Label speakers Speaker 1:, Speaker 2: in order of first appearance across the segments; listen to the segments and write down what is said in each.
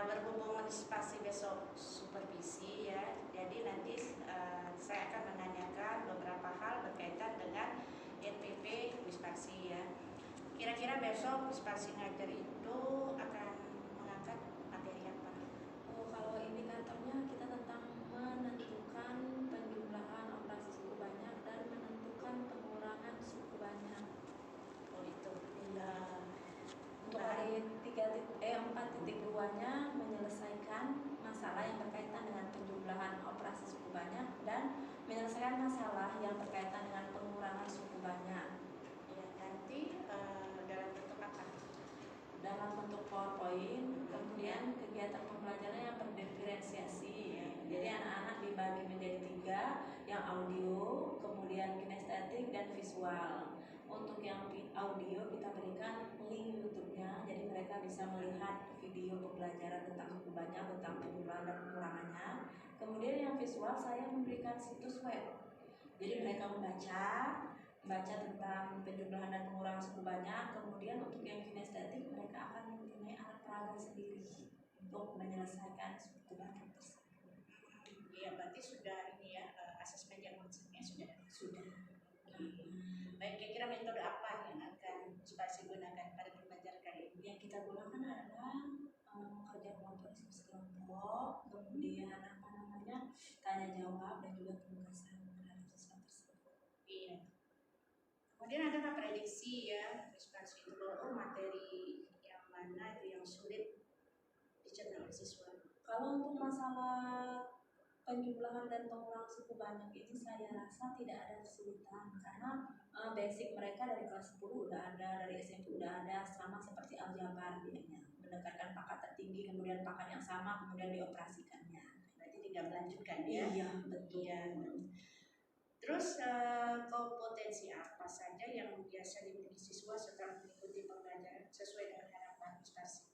Speaker 1: berhubung antisipasi besok supervisi ya, jadi nanti saya akan menanyakan beberapa hal berkaitan dengan NPP Wispaksi ya. Kira-kira besok Wispaksi ngajar itu akan mengangkat materi apa?
Speaker 2: Oh, kalau indikatornya kita tentang menentukan penjumlahan operasi suku banyak dan menentukan pengurangan suku banyak.
Speaker 1: Oh itu.
Speaker 2: Iya. Untuk hari 4.2-nya menyelesaikan masalah yang berkaitan dengan penjumlahan operasi suku banyak dan menyelesaikan masalah yang berkaitan dengan pengurangan suku banyak.
Speaker 1: Ya, nanti dalam bentuk apa?
Speaker 2: Dalam bentuk PowerPoint, kemudian kegiatan pembelajaran yang berdiferensiasi. Jadi anak-anak dibagi menjadi 3, yang audio, kemudian kinestetik dan visual. Untuk yang audio kita berikan link YouTube-nya, jadi mereka bisa melihat video pembelajaran tentang suku banyak, tentang penjumlahan dan pengurangannya. Kemudian yang visual saya memberikan situs web. Jadi mereka membaca tentang penjumlahan dan pengurangan suku banyak. Kemudian untuk yang kinestetik mereka akan mempunyai alat peraga sendiri untuk menyelesaikan suku banyak tersebut.
Speaker 1: Iya, berarti sudah ini ya, asesmen yang konsepnya sudah. Baik, kira-kira metode apa yang akan Wispaksi gunakan pada pembelajaran kali ini?
Speaker 2: Yang kita gunakan adalah kerja kelompok, diskusi kelompok, kemudian tanya jawab dan juga penugasan terhadap siswa tersebut.
Speaker 1: Iya. Kemudian ada prediksi ya Wispaksi itu bahwa materi yang mana itu yang sulit dicerna oleh siswa.
Speaker 2: Kalau untuk masalah penjumlahan dan pengurangan suku banyak ini saya rasa tidak ada kesulitan karena basic mereka dari kelas 10 udah ada, dari SMP udah ada, sama seperti aljabar dianya, mendekatkan pangkat tertinggi kemudian pangkat yang sama kemudian dioperasikannya.
Speaker 1: Berarti tidak melanjutkan ya?
Speaker 2: Iya, betul.
Speaker 1: Iya. Terus kompetensi apa saja yang biasa dimiliki siswa setelah mengikuti pembelajaran sesuai dengan harapan Wispaksi?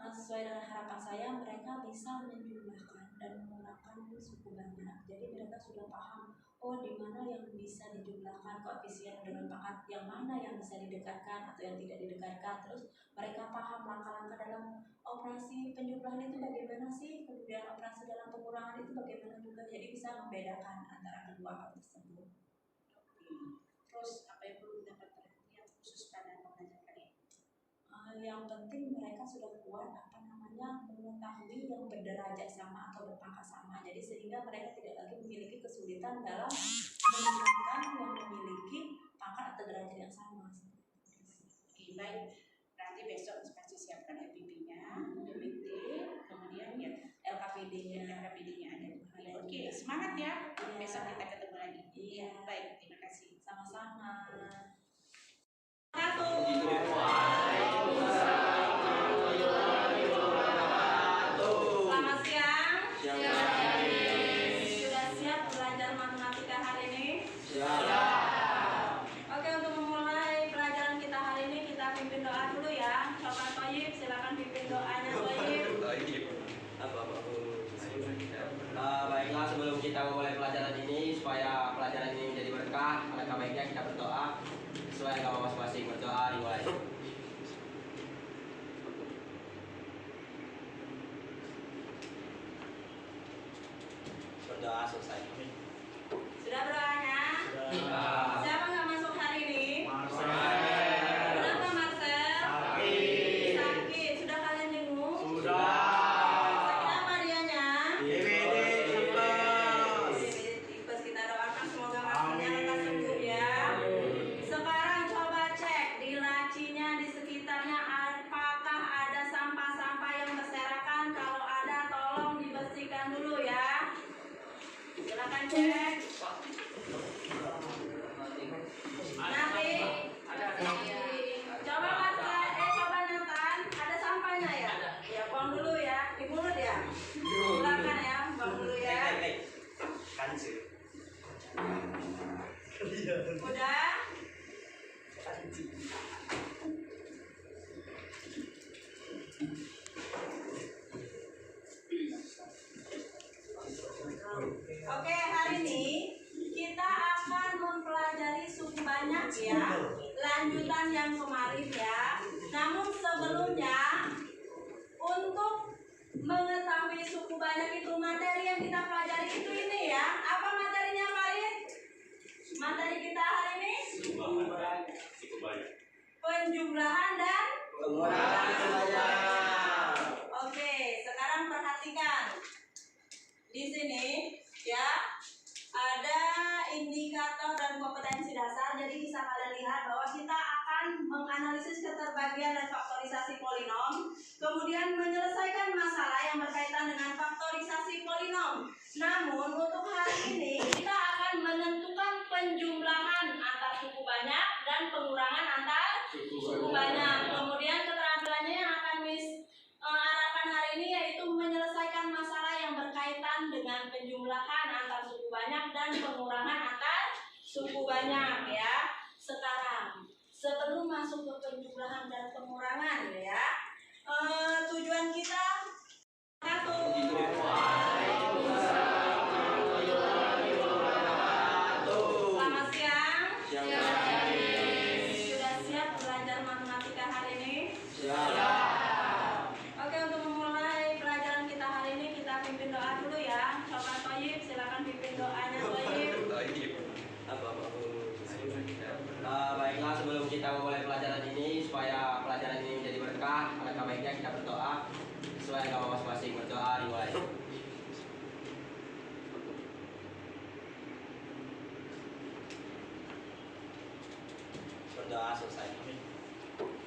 Speaker 2: Sesuai dengan harapan saya, mereka bisa menjumlahkan dan mengurangkan suku banyak. Jadi mereka sudah paham, oh di mana yang bisa dijumlahkan, koefisien dengan pangkat yang mana yang bisa didekatkan atau yang tidak didekatkan. Terus mereka paham langkah-langkah dalam operasi penjumlahan itu bagaimana sih, kemudian operasi dalam pengurangan itu bagaimana juga. Jadi bisa membedakan antara kedua hal tersebut.
Speaker 1: Terus apa yang perlu mendapat perhatian khusus pada pembelajaran kali ini?
Speaker 2: Yang penting mereka sudah kuat mengetahui yang berderajat sama atau berpangkat sama, jadi sehingga mereka tidak lagi memiliki kesulitan dalam menemukan yang memiliki pangkat atau derajat yang sama.
Speaker 1: Oke, baik. Nanti besok pasti siapkan LPP-nya, PPT, kemudian ya LKPD-nya ada. Oke, semangat ya. Besok kita ketemu lagi.
Speaker 2: Iya.
Speaker 1: Baik, terima kasih.
Speaker 2: Sama-sama.
Speaker 3: Selamat siang. Sudah siap belajar matematika hari ini? Oke, untuk memulai pelajaran kita hari ini kita pimpin doa dulu ya. Sobat Toyib, silakan pimpin doanya Toyib.
Speaker 4: Baiklah, sebelum kita memulai pelajaran ini, supaya pelajaran ini menjadi berkah, alangkah baiknya kita berdoa sesuai agama masing-masing. Berdoa dimulai. Berdoa selesai.
Speaker 3: Sudah berdoanya?
Speaker 4: Sudah.
Speaker 3: Siapa nggak masuk hari ini?
Speaker 4: Marcel.
Speaker 3: Kenapa Marcel? Sakit. Sudah kalian jenguk?
Speaker 4: Sudah.
Speaker 3: Sakit apa dianya?
Speaker 4: DBD
Speaker 3: Tipes. Kita doakan semoga Marcelnya lekas sembuh ya. Sekarang coba cek di lacinya, di sekitarnya apakah ada sampah-sampah yang berserakan. Kalau ada tolong dibersihkan dulu ya. Silakan cek. Nabi, coba coba Nathan, ada sampahnya ya? Ya, buang dulu ya, di mulut ya. Silakan ya, buang dulu ya. Udah? Oke, hari ini kita akan mempelajari suku banyak ya, lanjutan yang kemarin ya. Namun sebelumnya, untuk mengetahui suku banyak itu, materi yang kita pelajari itu ini ya. Apa materinya Farid? Materi kita hari ini penjumlahan dan pengurangan. Oke, sekarang perhatikan di sini ya, ada indikator dan kompetensi dasar. Jadi bisa kalian lihat bahwa kita akan menganalisis keterbagian dan faktorisasi polinom, kemudian menyelesaikan masalah yang berkaitan dengan faktorisasi polinom. Namun untuk hari ini kita akan menentukan penjumlahan antar suku banyak dan pengurangan antar suku banyak. Kemudian keterampilannya yang akan arahkan hari ini yaitu menyelesaikan masalah yang berkaitan dengan penjumlahan antar suku banyak dan pengurangan antar suku banyak ya. Sekarang sebelum masuk ke penjumlahan dan pengurangan ya, tujuan kita selamat siang. Sudah siap belajar matematika hari ini? Oke, untuk memulai pelajaran kita hari ini kita pimpin doa dulu ya. Coba Toyib, silakan pimpin doanya Toyib.
Speaker 4: Baiklah, sebelum kita memulai pelajaran ini, supaya pelajaran ini menjadi berkah, alangkah baiknya kita berdoa sesuai agama masing-masing. Berdoa dimulai. Berdoa selesai.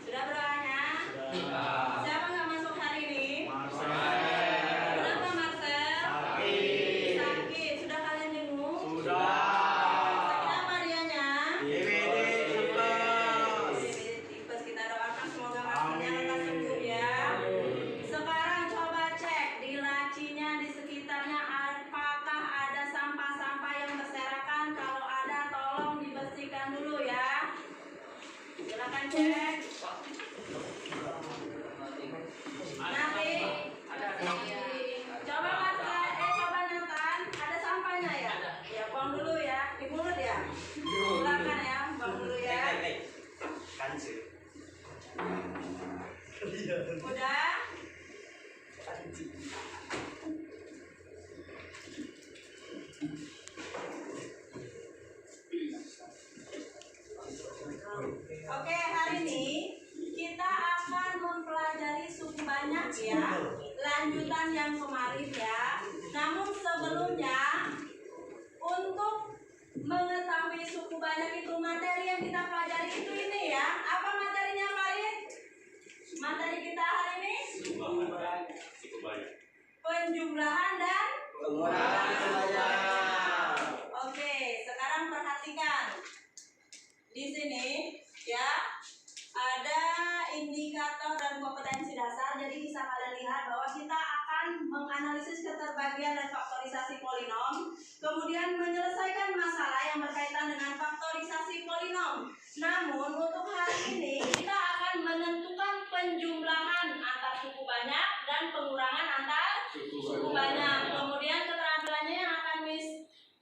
Speaker 3: Sudah berdoanya? Siapa nggak masuk hari ini? Kenapa Marcel? Sakit. Sudah kalian jenguk? Sakit apa dianya? Tipes. Kita doakan semoga Marcelnya lekas sembuh ya. Sekarang coba cek di lacinya, di sekitarnya apakah ada sampah-sampah yang berserakan. Kalau ada tolong dibersihkan dulu ya. Silakan cek. Nanti coba coba Nathan, ada sampahnya ya? Ya buang dulu ya, di mulut ya. Silakan ya, buang dulu ya. Udah? Oke, hari ini kita akan mempelajari suku banyak ya, lanjutan yang kemarin ya. Namun sebelumnya, untuk mengetahui suku banyak itu, materi yang kita pelajari itu ini ya. Apa materinya Farid? Materi kita hari ini penjumlahan dan pengurangan. Oke, sekarang perhatikan di sini ya, ada indikator dan kompetensi dasar. Jadi bisa kalian lihat bahwa kita akan menganalisis keterbagian dan faktorisasi polinom, kemudian menyelesaikan masalah yang berkaitan dengan faktorisasi polinom. Namun untuk hari ini kita akan menentukan penjumlahan antar suku banyak dan pengurangan antar suku banyak. Kemudian keterampilannya yang akan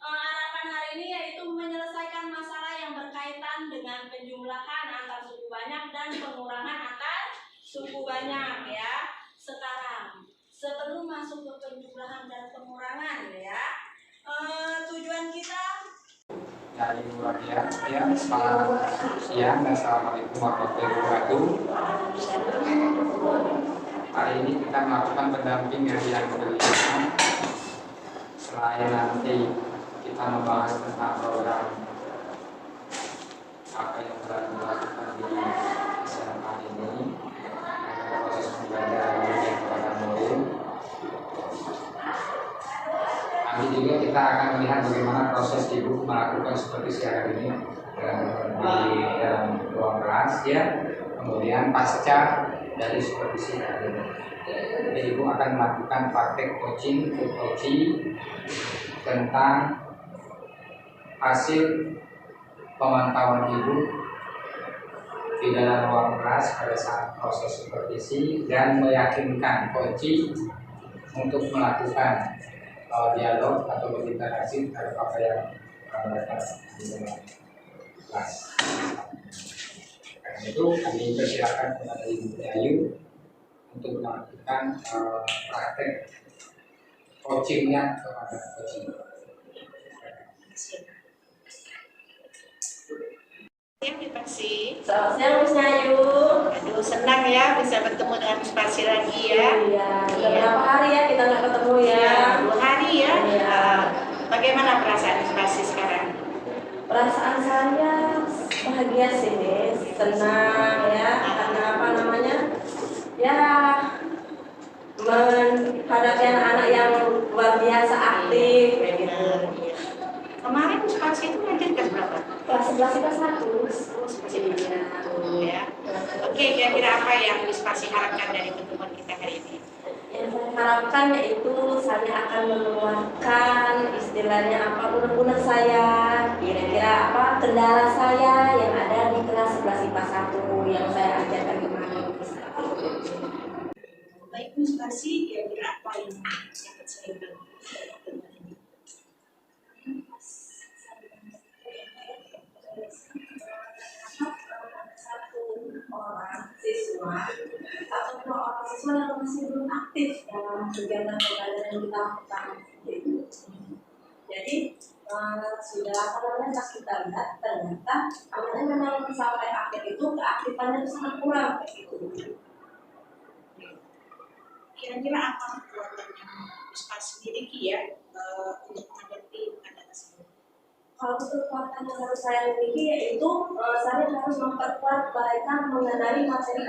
Speaker 3: arahkan hari ini yaitu menyelesaikan masalah yang berkaitan dengan penjumlahan antar suku banyak dan pengurangan antar suku banyak ya. Sekarang sebelum masuk ke penjumlahan dan pengurangan ya, tujuan kita
Speaker 5: dari luar biasa ya. Selamat siang dan assalamualaikum warahmatullahi wabarakatuh. Hari ini kita melakukan pendampingan yang kelima. Selain nanti kita membahas tentang program apa yang telah dilakukan di SMA ini, proses pembelajaran yang kepada murid. Nanti juga kita akan melihat bagaimana proses ibu melakukan supervisi hari ini di dalam ruang kelas ya. Kemudian pasca dari supervisi hari ini, jadi ibu akan melakukan praktek coaching tentang hasil pemantauan ibu di dalam ruang kelas pada saat proses supervisi dan meyakinkan coaching untuk melakukan dialog atau berinteraksi terhadap apa yang mereka di dalam kelas. Karena itu kami persilakan kepada Ibu Ayu untuk melakukan praktek coachingnya kepada coaching.
Speaker 1: Siang Wispasi.
Speaker 2: Selamat siang Miss Nyayu.
Speaker 1: Aduh, senang ya bisa bertemu dengan Wispasi lagi ya.
Speaker 2: Iya, udah berapa hari ya kita nggak ketemu ya?
Speaker 1: Iya, 2 hari ya.
Speaker 2: Iya.
Speaker 1: Bagaimana perasaan Wispasi sekarang?
Speaker 2: Perasaan saya bahagia sih Miss, senang ya, karena apa namanya? Ya, menghadapi anak-anak yang luar biasa aktif kayak gitu.
Speaker 1: Kemarin Wispasi itu ngajar kelas berapa?
Speaker 2: Kelas 11 kelas 1.
Speaker 1: Masih belajar ya. Oke, kira-kira apa yang Wispasi harapkan dari pertemuan kita hari ini?
Speaker 2: Yang saya harapkan yaitu saya akan mengeluarkan istilahnya apa unek-unek saya, kira-kira apa kendala saya yang ada di kelas 11 IPA 1 yang saya ajarkan kemarin.
Speaker 1: Baik Wispasi, kira-kira apa yang dapat saya bantu?
Speaker 2: Orang siswa atau 2 orang siswa yang masih belum aktif dalam kegiatan pembelajaran yang kita lakukan. Jadi sudah apa namanya pas kita lihat ternyata anak memang sampai akhir itu keaktifannya itu sangat kurang kayak gitu.
Speaker 1: Kira-kira apa kekuatan yang Wispasi miliki ya untuk menghadapi anak tersebut?
Speaker 2: Kalau kekuatan yang harus saya miliki yaitu saya harus memperkuat mereka mengenali materi